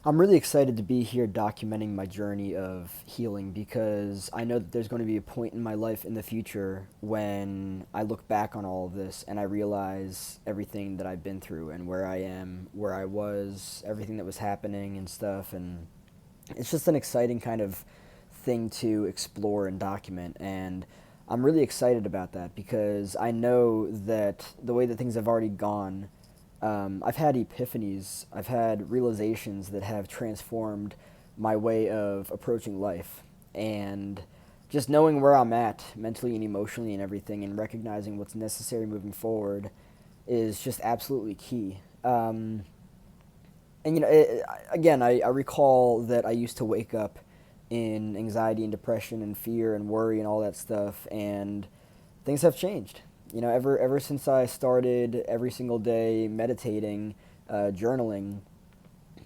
I'm really excited to be here documenting my journey of healing because I know that there's going to be a point in my life in the future when I look back on all of this and I realize everything that I've been through and where I am, where I was, everything that was happening and stuff. And it's just an exciting kind of thing to explore and document. And I'm really excited about that because I know that the way that things have already gone, I've had epiphanies, I've had realizations that have transformed my way of approaching life. And just knowing where I'm at mentally and emotionally and everything and recognizing what's necessary moving forward is just absolutely key. And again, I recall that I used to wake up in anxiety and depression and fear and worry and all that stuff, and things have changed. Ever since I started every single day meditating, journaling,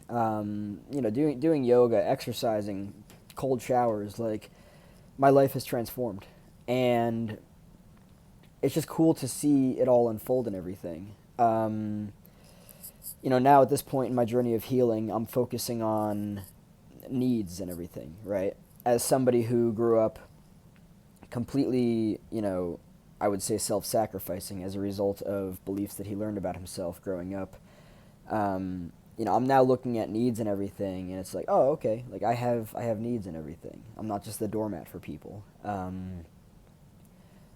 doing yoga, exercising, cold showers, like my life has transformed, and it's just cool to see it all unfold and everything. Now at this point in my journey of healing, I'm focusing on needs and everything, right? As somebody who grew up completely, I would say self sacrificing as a result of beliefs that he learned about himself growing up. I'm now looking at needs and everything, and it's like, oh, okay, like I have needs and everything. I'm not just the doormat for people.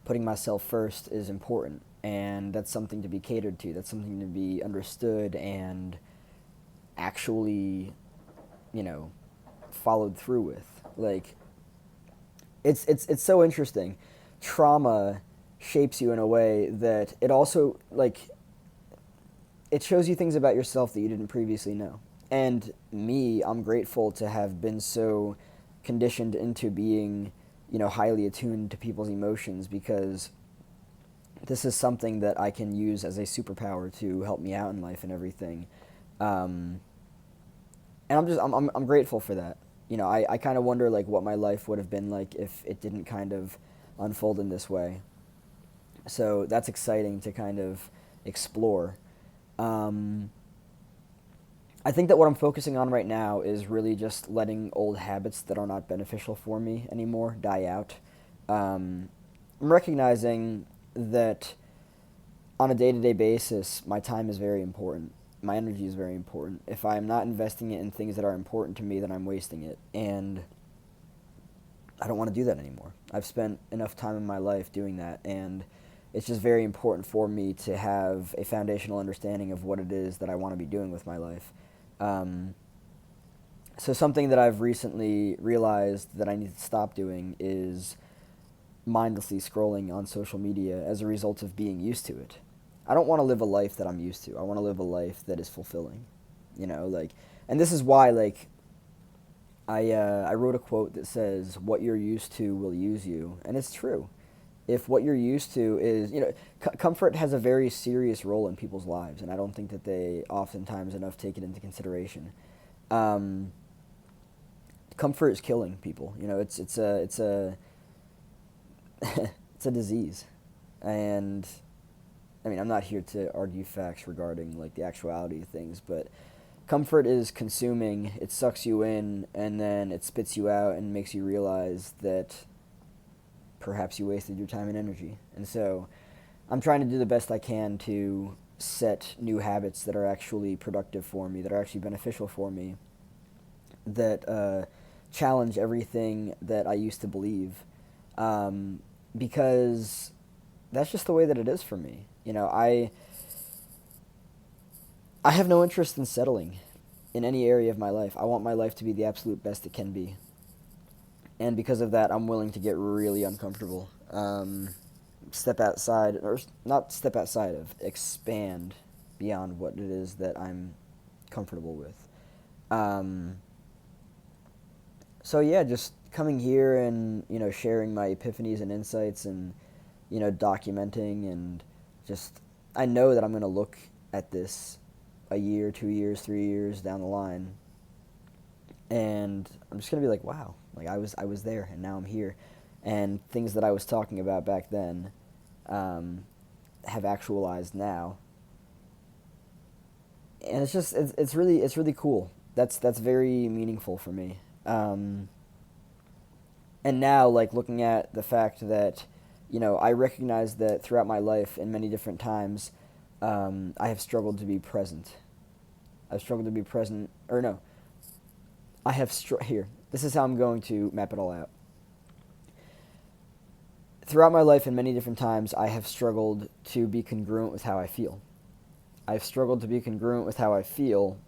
Putting myself first is important, and that's something to be catered to. That's something to be understood and actually, you know, followed through with. Like, it's so interesting. Trauma shapes you in a way that it also it shows you things about yourself that you didn't previously know. And me, I'm grateful to have been so conditioned into being, highly attuned to people's emotions because this is something that I can use as a superpower to help me out in life and everything. Um, and I'm grateful for that. I kind of wonder like what my life would have been like if it didn't kind of unfold in this way. So that's exciting to kind of explore. Um, I think that what I'm focusing on right now is really just letting old habits that are not beneficial for me anymore die out. Um, I'm recognizing that on a day to day basis, my time is very important. My energy is very important. If I'm not investing it in things that are important to me, then I'm wasting it. And I don't want to do that anymore. I've spent enough time in my life doing that, and it's just very important for me to have a foundational understanding of what it is that I want to be doing with my life. Um, so something that I've recently realized that I need to stop doing is mindlessly scrolling on social media as a result of being used to it. I don't want to live a life that I'm used to. I want to live a life that is fulfilling. And this is why I wrote a quote that says, "What you're used to will use you," and it's true. If what you're used to is, comfort has a very serious role in people's lives, and I don't think that they oftentimes enough take it into consideration. Um, Comfort is killing people. It's a it's a disease, and I mean I'm not here to argue facts regarding like the actuality of things, but comfort is consuming. It sucks you in, and then it spits you out and makes you realize that perhaps you wasted your time and energy. And so I'm trying to do the best I can to set new habits that are actually productive for me, that are actually beneficial for me, that challenge everything that I used to believe, um, because that's just the way that it is for me. I have no interest in settling in any area of my life. I want my life to be the absolute best it can be, and because of that, I'm willing to get really uncomfortable. Step outside, or not step outside of, expand beyond what it is that I'm comfortable with. Um, so yeah, just coming here and sharing my epiphanies and insights and documenting and just I know that I'm gonna look at this a year, 2 years, 3 years down the line, and I'm just gonna be like, wow, like I was there and now I'm here, and things that I was talking about back then um, have actualized now, and it's really cool. that's very meaningful for me. And now, like, looking at the fact that, I recognize that throughout my life in many different times, I have struggled to be present. I've struggled to be present, or no, here. This is how I'm going to map it all out. Throughout my life, in many different times, I have struggled to be congruent with how I feel. I've struggled to be congruent with how I feel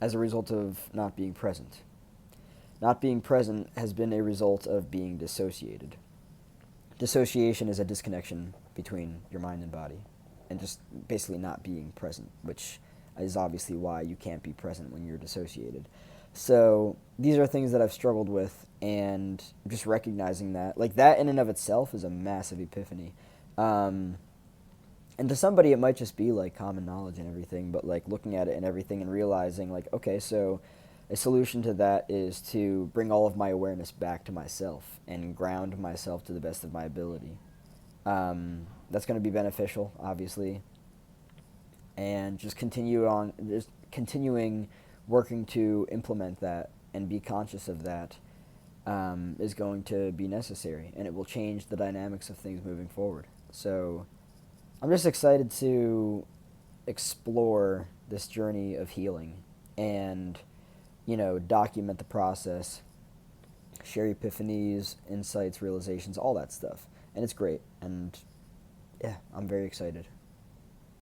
as a result of not being present. Not being present has been a result of being dissociated. Dissociation is a disconnection between your mind and body, and just basically not being present, which is obviously why you can't be present when you're dissociated. So these are things that I've struggled with, and just recognizing that, like, that in and of itself is a massive epiphany. And to somebody it might just be like common knowledge and everything, but like looking at it and everything and realizing, like, okay, so a solution to that is to bring all of my awareness back to myself and ground myself to the best of my ability. That's going to be beneficial, obviously, and just continuing working to implement that and be conscious of that, is going to be necessary, and it will change the dynamics of things moving forward. So I'm just excited to explore this journey of healing and, document the process, share epiphanies, insights, realizations, all that stuff. And it's great. And yeah, I'm very excited.